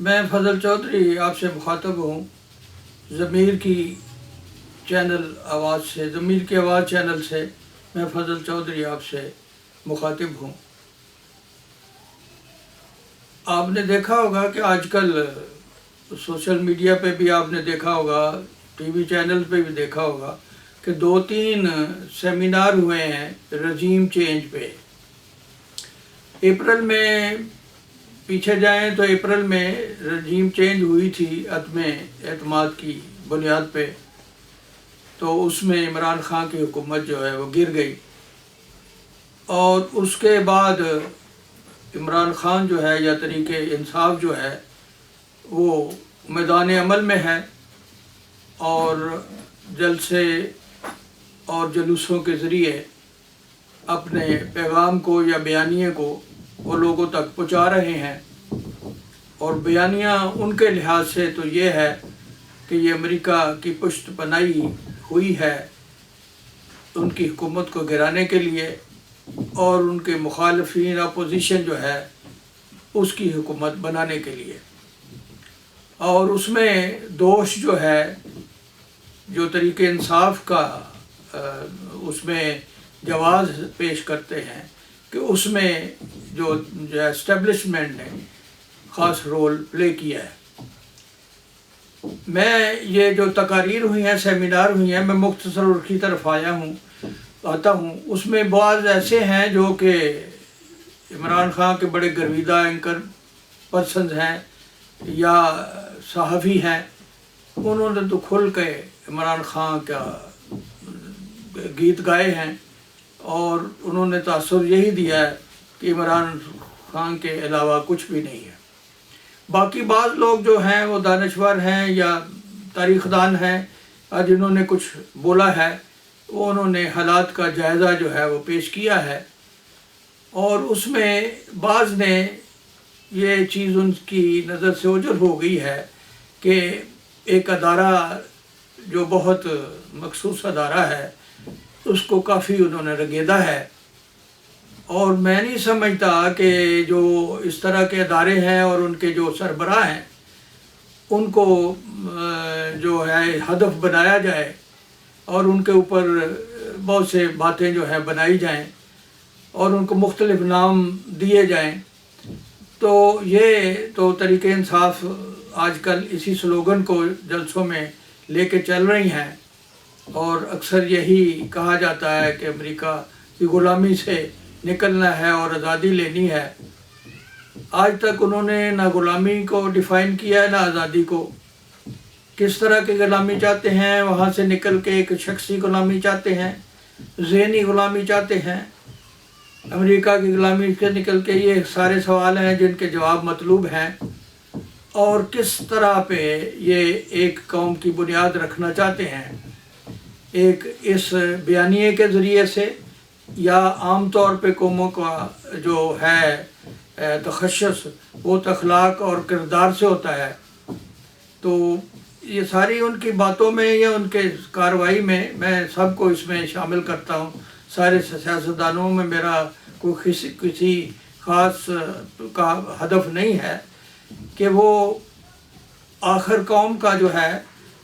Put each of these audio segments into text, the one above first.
میں فضل چودھری آپ سے مخاطب ہوں ضمیر کی چینل آواز سے، ضمیر کی آواز چینل سے میں فضل چودھری آپ سے مخاطب ہوں۔ آپ نے دیکھا ہوگا کہ آج کل سوشل میڈیا پہ بھی آپ نے دیکھا ہوگا، ٹی وی چینل پہ بھی دیکھا ہوگا کہ 2-3 سیمینار ہوئے ہیں رجیم چینج پہ۔ اپریل میں پیچھے جائیں تو اپریل میں رجیم چینج ہوئی تھی عدم اعتماد کی بنیاد پہ، تو اس میں عمران خان کی حکومت جو ہے وہ گر گئی، اور اس کے بعد عمران خان جو ہے یا تحریک انصاف جو ہے وہ میدان عمل میں ہے، اور جلسے اور جلوسوں کے ذریعے اپنے پیغام کو یا بیانیے کو وہ لوگوں تک پہنچا رہے ہیں۔ اور بیانیہ ان کے لحاظ سے تو یہ ہے کہ یہ امریکہ کی پشت پناہی ہوئی ہے ان کی حکومت کو گرانے کے لیے، اور ان کے مخالفین اپوزیشن جو ہے اس کی حکومت بنانے کے لیے۔ اور اس میں دوش جو ہے جو طریق انصاف کا اس میں جواز پیش کرتے ہیں کہ اس میں جو اسٹیبلشمنٹ نے خاص رول پلے کیا ہے۔ میں یہ جو تقاریر ہوئی ہیں، سیمینار ہوئی ہیں، میں مختصر ان کی طرف آتا ہوں۔ اس میں بعض ایسے ہیں جو کہ عمران خان کے بڑے گرویدہ اینکر پرسنز ہیں یا صحافی ہیں، انہوں نے تو کھل کے عمران خان کا گیت گائے ہیں، اور انہوں نے تاثر یہی دیا ہے کہ عمران خان کے علاوہ کچھ بھی نہیں ہے۔ باقی بعض لوگ جو ہیں وہ دانشور ہیں یا تاریخ دان ہیں، جنہوں نے کچھ بولا ہے، وہ انہوں نے حالات کا جائزہ جو ہے وہ پیش کیا ہے، اور اس میں بعض نے یہ چیز ان کی نظر سے اوجھل ہو گئی ہے کہ ایک ادارہ جو بہت مخصوص ادارہ ہے اس کو کافی انہوں نے رگیدا ہے، اور میں نہیں سمجھتا کہ جو اس طرح کے ادارے ہیں اور ان کے جو سربراہ ہیں ان کو جو ہے ہدف بنایا جائے اور ان کے اوپر بہت سے باتیں جو ہے بنائی جائیں اور ان کو مختلف نام دیے جائیں۔ تو یہ تو طریق انصاف آج کل اسی سلوگن کو جلسوں میں لے کے چل رہی ہیں، اور اکثر یہی کہا جاتا ہے کہ امریکہ کی غلامی سے نکلنا ہے اور آزادی لینی ہے۔ آج تک انہوں نے نہ غلامی کو ڈیفائن کیا ہے نہ آزادی کو۔ کس طرح کی غلامی چاہتے ہیں، وہاں سے نکل کے ایک شخصی غلامی چاہتے ہیں، ذہنی غلامی چاہتے ہیں، امریکہ کی غلامی سے نکل کے، یہ سارے سوال ہیں جن کے جواب مطلوب ہیں، اور کس طرح پہ یہ ایک قوم کی بنیاد رکھنا چاہتے ہیں، ایک اس بیانیے کے ذریعے سے یا عام طور پہ قوموں کا جو ہے تخصص وہ اخلاق اور کردار سے ہوتا ہے۔ تو یہ ساری ان کی باتوں میں یا ان کے کارروائی میں سب کو اس میں شامل کرتا ہوں۔ سارے سیاستدانوں میں میرا کوئی کسی خاص کا ہدف نہیں ہے کہ وہ آخر قوم کا جو ہے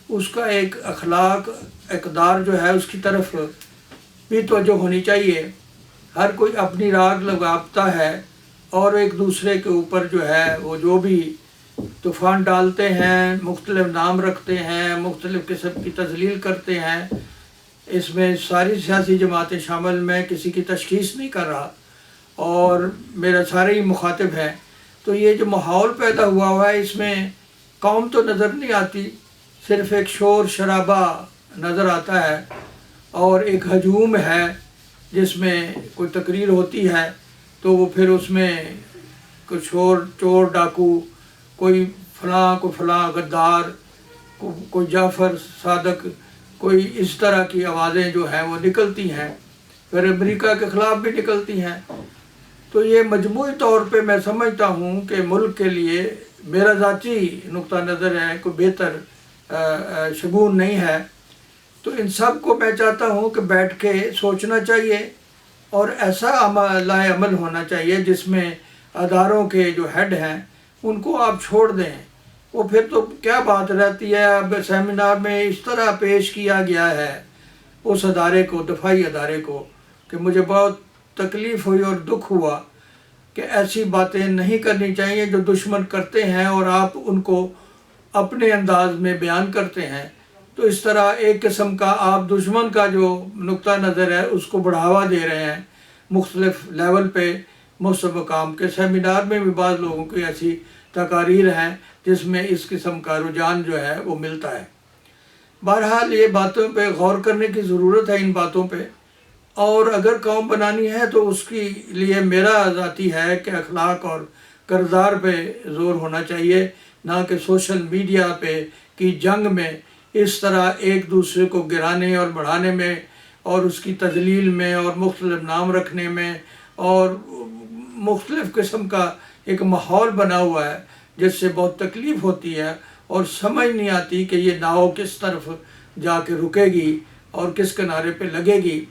اس کا ایک اخلاق اقدار جو ہے اس کی طرف بھی توجہ ہونی چاہیے۔ ہر کوئی اپنی راگ لگاتا ہے اور ایک دوسرے کے اوپر جو ہے وہ جو بھی طوفان ڈالتے ہیں، مختلف نام رکھتے ہیں، مختلف قسم کی تذلیل کرتے ہیں۔ اس میں ساری سیاسی جماعتیں شامل، میں کسی کی تشخیص نہیں کر رہا اور میرا سارے ہی مخاطب ہیں۔ تو یہ جو ماحول پیدا ہوا ہے اس میں قوم تو نظر نہیں آتی، صرف ایک شور شرابہ نظر آتا ہے، اور ایک ہجوم ہے جس میں کوئی تقریر ہوتی ہے تو وہ پھر اس میں کوئی چور ڈاکو، کوئی فلاں غدار، کوئی جعفر صادق، کوئی اس طرح کی آوازیں جو ہیں وہ نکلتی ہیں، پھر امریکہ کے خلاف بھی نکلتی ہیں۔ تو یہ مجموعی طور پہ میں سمجھتا ہوں کہ ملک کے لیے میرا ذاتی نقطہ نظر ہے، کوئی بہتر شگون نہیں ہے۔ تو ان سب کو میں چاہتا ہوں کہ بیٹھ کے سوچنا چاہیے اور ایسا عمل ہونا چاہیے جس میں اداروں کے جو ہیڈ ہیں ان کو آپ چھوڑ دیں، وہ پھر تو کیا بات رہتی ہے۔ اب سیمینار میں اس طرح پیش کیا گیا ہے اس ادارے کو، دفاعی ادارے کو، کہ مجھے بہت تکلیف ہوئی اور دکھ ہوا کہ ایسی باتیں نہیں کرنی چاہیے جو دشمن کرتے ہیں اور آپ ان کو اپنے انداز میں بیان کرتے ہیں۔ تو اس طرح ایک قسم کا آپ دشمن کا جو نقطہ نظر ہے اس کو بڑھاوا دے رہے ہیں مختلف لیول پہ، مختلف مقام کے۔ سیمینار میں بھی بعض لوگوں کی ایسی تقاریر ہیں جس میں اس قسم کا رجحان جو ہے وہ ملتا ہے۔ بہرحال یہ باتوں پہ غور کرنے کی ضرورت ہے، ان باتوں پہ، اور اگر قوم بنانی ہے تو اس کے لیے میرا ذاتی ہے کہ اخلاق اور کردار پہ زور ہونا چاہیے، نہ کہ سوشل میڈیا پہ کی جنگ میں اس طرح ایک دوسرے کو گرانے اور بڑھانے میں اور اس کی تذلیل میں اور مختلف نام رکھنے میں، اور مختلف قسم کا ایک ماحول بنا ہوا ہے جس سے بہت تکلیف ہوتی ہے اور سمجھ نہیں آتی کہ یہ ناؤ کس طرف جا کے رکے گی اور کس کنارے پہ لگے گی۔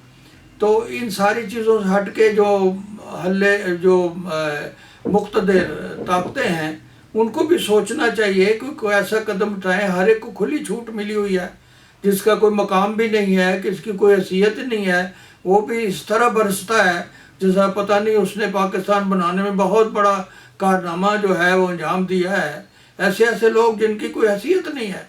تو ان ساری چیزوں سے ہٹ کے جو مقتدر طاقتیں ہیں ان کو بھی سوچنا چاہیے کہ کوئی ایسا قدم اٹھائیں۔ ہر ایک کو کھلی چھوٹ ملی ہوئی ہے، جس کا کوئی مقام بھی نہیں ہے، کس کی کوئی حیثیت نہیں ہے، وہ بھی اس طرح برستا ہے جیسا پتہ نہیں اس نے پاکستان بنانے میں بہت بڑا کارنامہ جو ہے وہ انجام دیا ہے۔ ایسے لوگ جن کی کوئی حیثیت نہیں ہے۔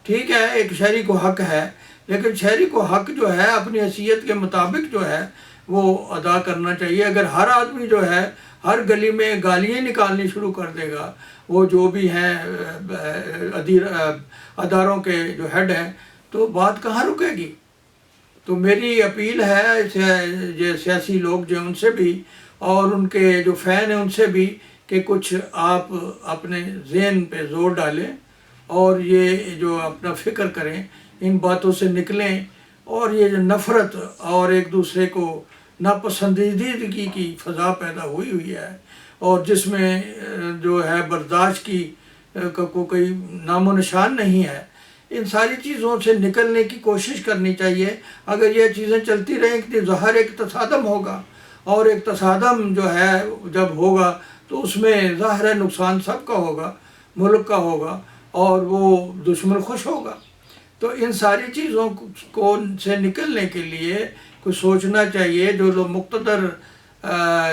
ٹھیک ہے، ایک شہری کو حق ہے، لیکن شہری کو حق جو ہے اپنی حیثیت کے مطابق جو ہے وہ ادا کرنا چاہیے۔ اگر ہر آدمی جو ہے ہر گلی میں گالیاں نکالنی شروع کر دے گا، وہ جو بھی ہیں اداروں کے جو ہیڈ ہیں، تو بات کہاں رکے گی؟ تو میری اپیل ہے جو سیاسی لوگ جو ان سے بھی اور ان کے جو فین ہیں ان سے بھی کہ کچھ آپ اپنے ذہن پہ زور ڈالیں اور یہ جو اپنا فکر کریں، ان باتوں سے نکلیں، اور یہ جو نفرت اور ایک دوسرے کو ناپسندیدگی کی فضا پیدا ہوئی ہے اور جس میں جو ہے برداشت کی کوئی نام و نشان نہیں ہے، ان ساری چیزوں سے نکلنے کی کوشش کرنی چاہیے۔ اگر یہ چیزیں چلتی رہیں کہ ظاہر ایک تصادم ہوگا، اور ایک تصادم جو ہے جب ہوگا تو اس میں ظاہر نقصان سب کا ہوگا، ملک کا ہوگا، اور وہ دشمن خوش ہوگا۔ تو ان ساری چیزوں کو سے نکلنے کے لیے کچھ سوچنا چاہیے۔ جو لوگ مقتدر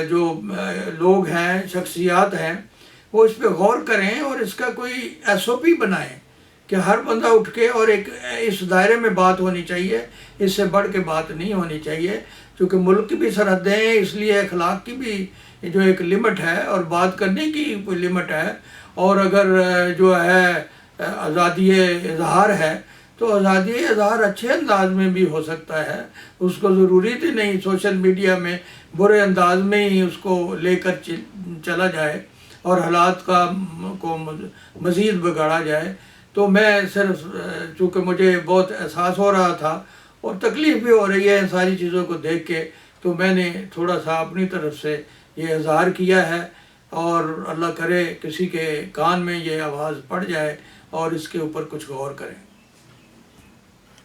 جو لوگ ہیں، شخصیات ہیں، وہ اس پہ غور کریں اور اس کا کوئی SOP بنائیں کہ ہر بندہ اٹھ کے، اور ایک اس دائرے میں بات ہونی چاہیے، اس سے بڑھ کے بات نہیں ہونی چاہیے، کیونکہ ملک کی بھی سرحدیں ہیں، اس لیے اخلاق کی بھی جو ایک لمٹ ہے اور بات کرنے کی کوئی لمٹ ہے۔ اور اگر جو ہے آزادی اظہار ہے تو آزادی اظہار اچھے انداز میں بھی ہو سکتا ہے، اس کو ضروری تو نہیں سوشل میڈیا میں برے انداز میں ہی اس کو لے کر چلا جائے اور حالات کو مزید بگاڑا جائے۔ تو میں صرف چونکہ مجھے بہت احساس ہو رہا تھا اور تکلیف بھی ہو رہی ہے ان ساری چیزوں کو دیکھ کے، تو میں نے تھوڑا سا اپنی طرف سے یہ اظہار کیا ہے، اور اللہ کرے کسی کے کان میں یہ آواز پڑ جائے اور اس کے اوپر کچھ غور کریں۔